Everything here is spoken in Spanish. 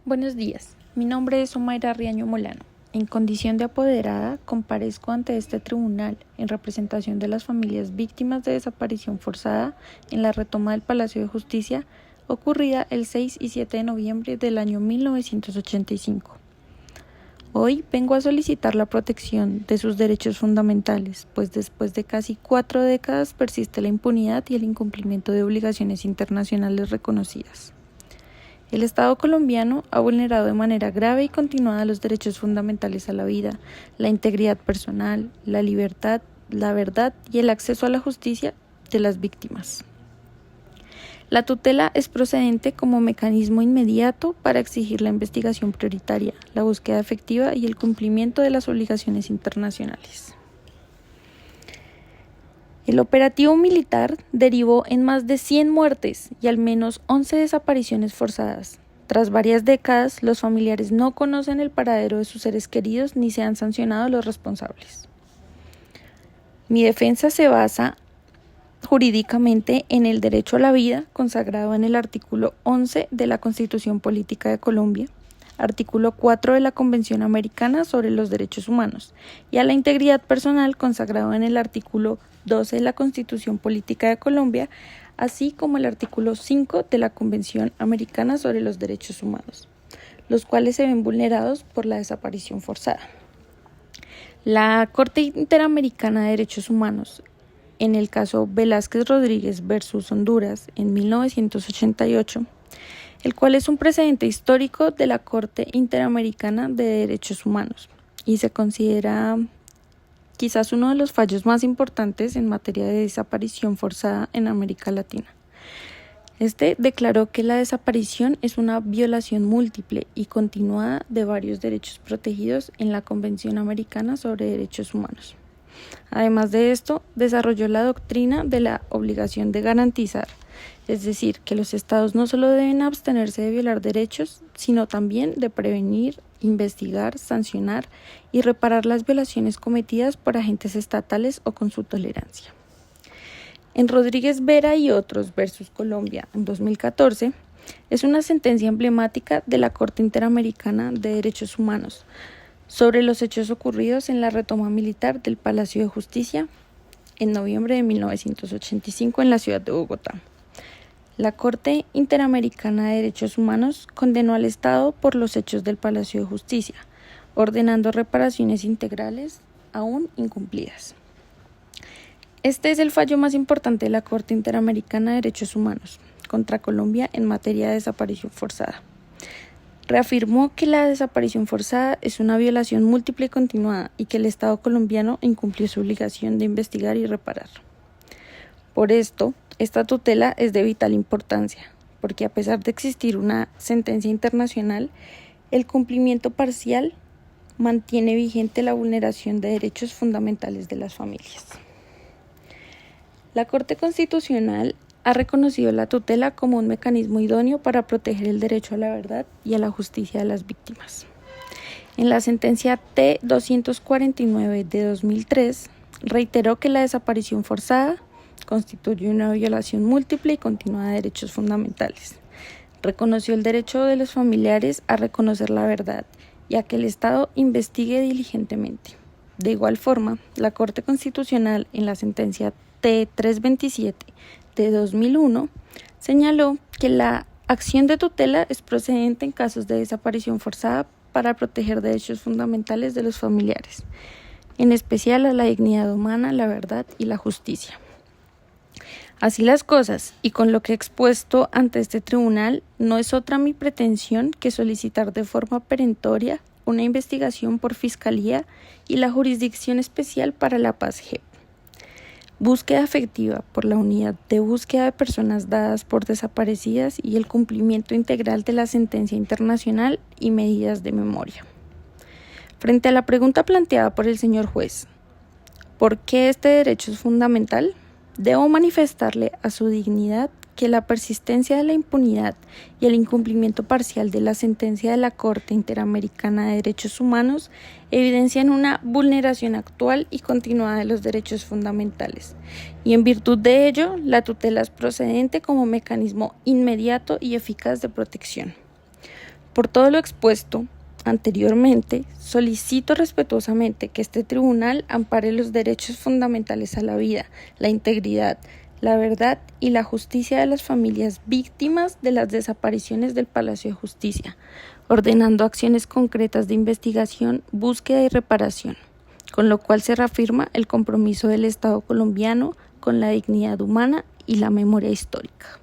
Buenos días, mi nombre es Omaira Riaño Molano. En condición de apoderada, comparezco ante este tribunal en representación de las familias víctimas de desaparición forzada en la retoma del Palacio de Justicia ocurrida el 6 y 7 de noviembre del año 1985. Hoy vengo a solicitar la protección de sus derechos fundamentales, pues después de casi 4 décadas persiste la impunidad y el incumplimiento de obligaciones internacionales reconocidas. El Estado colombiano ha vulnerado de manera grave y continuada los derechos fundamentales a la vida, la integridad personal, la libertad, la verdad y el acceso a la justicia de las víctimas. La tutela es procedente como mecanismo inmediato para exigir la investigación prioritaria, la búsqueda efectiva y el cumplimiento de las obligaciones internacionales. El operativo militar derivó en más de 100 muertes y al menos 11 desapariciones forzadas. Tras varias décadas, los familiares no conocen el paradero de sus seres queridos ni se han sancionado a los responsables. Mi defensa se basa jurídicamente en el derecho a la vida, consagrado en el artículo 11 de la Constitución Política de Colombia, artículo 4 de la Convención Americana sobre los Derechos Humanos, y a la integridad personal, consagrado en el artículo 12 de la Constitución Política de Colombia, así como el artículo 5 de la Convención Americana sobre los Derechos Humanos, los cuales se ven vulnerados por la desaparición forzada. La Corte Interamericana de Derechos Humanos, en el caso Velázquez Rodríguez versus Honduras en 1988, el cual es un precedente histórico de la Corte Interamericana de Derechos Humanos y se considera quizás uno de los fallos más importantes en materia de desaparición forzada en América Latina. Este declaró que la desaparición es una violación múltiple y continuada de varios derechos protegidos en la Convención Americana sobre Derechos Humanos. Además de esto, desarrolló la doctrina de la obligación de garantizar, es decir, que los estados no solo deben abstenerse de violar derechos, sino también de prevenir, investigar, sancionar y reparar las violaciones cometidas por agentes estatales o con su tolerancia. En Rodríguez Vera y otros versus Colombia en 2014, es una sentencia emblemática de la Corte Interamericana de Derechos Humanos sobre los hechos ocurridos en la retoma militar del Palacio de Justicia en noviembre de 1985 en la ciudad de Bogotá. La Corte Interamericana de Derechos Humanos condenó al Estado por los hechos del Palacio de Justicia, ordenando reparaciones integrales aún incumplidas. Este es el fallo más importante de la Corte Interamericana de Derechos Humanos contra Colombia en materia de desaparición forzada. Reafirmó que la desaparición forzada es una violación múltiple y continuada y que el Estado colombiano incumplió su obligación de investigar y reparar. Por esto, esta tutela es de vital importancia, porque a pesar de existir una sentencia internacional, el cumplimiento parcial mantiene vigente la vulneración de derechos fundamentales de las familias. La Corte Constitucional ha reconocido la tutela como un mecanismo idóneo para proteger el derecho a la verdad y a la justicia de las víctimas. En la sentencia T-249 de 2003, reiteró que la desaparición forzada constituye una violación múltiple y continua de derechos fundamentales. Reconoció el derecho de los familiares a reconocer la verdad y a que el Estado investigue diligentemente. De igual forma, la Corte Constitucional en la sentencia T-327 de 2001 señaló que la acción de tutela es procedente en casos de desaparición forzada para proteger derechos fundamentales de los familiares, en especial a la dignidad humana, la verdad y la justicia. Así las cosas, y con lo que he expuesto ante este tribunal, no es otra mi pretensión que solicitar de forma perentoria una investigación por Fiscalía y la Jurisdicción Especial para la Paz JEP. Búsqueda efectiva por la Unidad de Búsqueda de Personas Dadas por Desaparecidas y el cumplimiento integral de la sentencia internacional y medidas de memoria. Frente a la pregunta planteada por el señor juez, ¿por qué este derecho es fundamental? Debo manifestarle a su dignidad que la persistencia de la impunidad y el incumplimiento parcial de la sentencia de la Corte Interamericana de Derechos Humanos evidencian una vulneración actual y continuada de los derechos fundamentales, y en virtud de ello, la tutela es procedente como mecanismo inmediato y eficaz de protección. Por todo lo expuesto anteriormente, solicito respetuosamente que este tribunal ampare los derechos fundamentales a la vida, la integridad, la verdad y la justicia de las familias víctimas de las desapariciones del Palacio de Justicia, ordenando acciones concretas de investigación, búsqueda y reparación, con lo cual se reafirma el compromiso del Estado colombiano con la dignidad humana y la memoria histórica.